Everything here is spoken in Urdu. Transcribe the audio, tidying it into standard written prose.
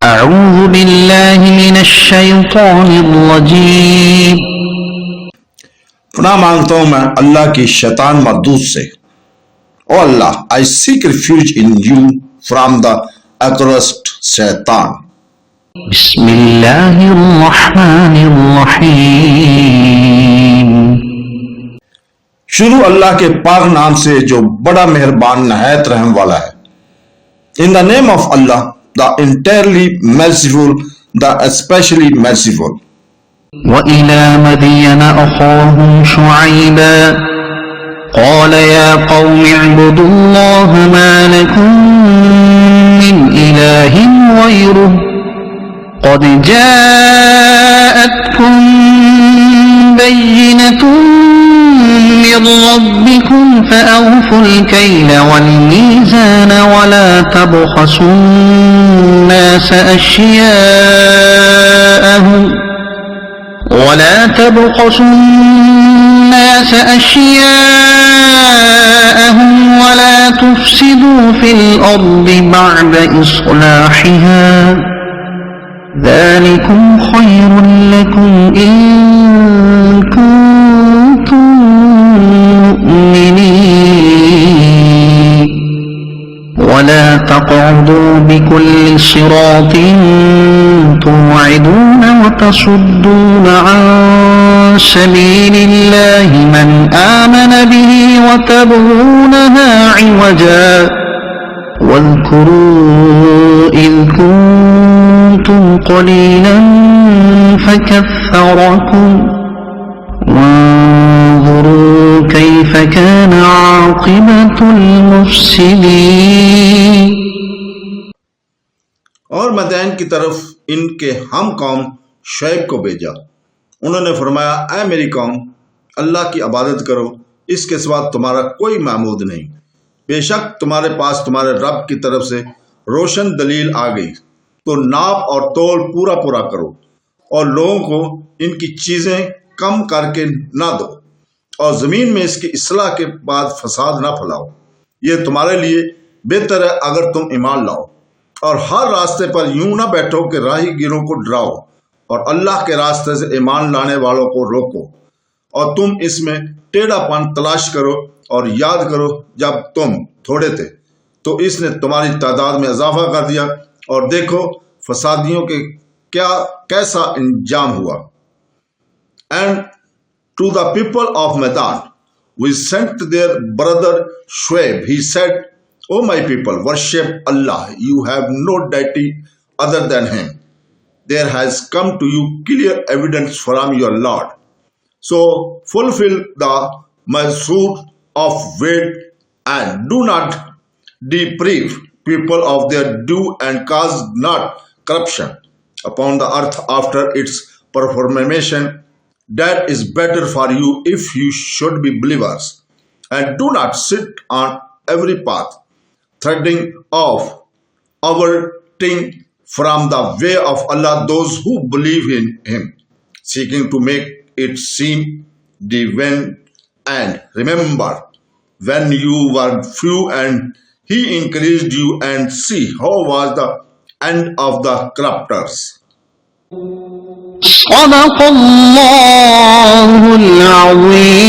أعوذ بالله من الشيطان الرجيم. پناہ مانگتا ہوں میں اللہ کی شیطان مردود سے. او اللہ, I seek refuge in you from the accursed شیطان. بسم اللہ الرحمن الرحیم. شروع اللہ کے پاک نام سے جو بڑا مہربان نہایت رحم والا ہے. In the name of Allah, the entirely merciful, the especially merciful. وَإِلَى مَدْيَنَ أَخَاهُمْ شُعَيْبًا قَالَ يَا قَوْمِ اعْبُدُوا اللَّهَ مَا لَكُمْ مِنْ إِلَٰهٍ غَيْرُهُ قَدْ جَاءَتْكُمْ بَيِّنَةٌ مِّن رَّبِّكُمْ فَأَوْفُوا الْكَيْلَ وَالْمِيزَانَ وَلَا تَبْخَسُوا النَّاسَ أَشْيَاءَهُمْ وَلَا تُفْسِدُوا فِي الْأَرْضِ بَعْدَ إِصْلَاحِهَا ذَلِكُمْ خَيْرٌ لَكُمْ إِن كُنتُم مُّؤْمِنِينَ وَلَا تَقْعُدُوا بِكُلِّ صِرَاطٍ تُوعِدُونَ وَتَصُدُّونَ عَن سَبِيلِ اللَّهِ مَنْ آمَنَ بِهِ وَتَبْغُونَهَا عِوَجًا وَاذْكُرُوا إِذْ كُنتُمْ قَلِيلًا فَكَثَّرَكُمْ وَانظُرُوا كَيْفَ كَانَ عَاقِبَةُ الْمُفْسِدِينَ. اور مدین کی طرف ان کے ہم قوم شعیب کو بھیجا. انہوں نے فرمایا, اے میری قوم, اللہ کی عبادت کرو, اس کے سوا تمہارا کوئی معبود نہیں. بے شک تمہارے پاس تمہارے رب کی طرف سے روشن دلیل آ گئی, تو ناپ اور تول پورا پورا کرو, اور لوگوں کو ان کی چیزیں کم کر کے نہ دو, اور زمین میں اس کی اصلاح کے بعد فساد نہ پھیلاؤ. یہ تمہارے لیے بہتر ہے اگر تم ایمان لاؤ. اور ہر راستے پر یوں نہ بیٹھو کہ راہی گیروں کو ڈراؤ, اور اللہ کے راستے سے ایمان لانے والوں کو روکو. اور تم اس میں ٹیڑھا پن تلاش کرو, اور یاد کرو جب تم تھوڑے تھے تو اس نے تمہاری تعداد میں اضافہ کر دیا, اور دیکھو فسادیوں کے کیسا انجام ہوا. And to the people of Medan we sent their brother Shuaib. He said, O my people, worship Allah. You have no deity other than Him. There has come to you clear evidence from your Lord. So fulfill the measure of weight and do not deprive people of their due and cause not corruption upon the earth after its performation. That is better for you if you should be believers. And do not sit on every path, threading off, averting from the way of Allah those who believe in Him, seeking to make it seem divine. And remember when you were few and He increased you, and see how was the end of the corruptors. صدق اللہ العظیم.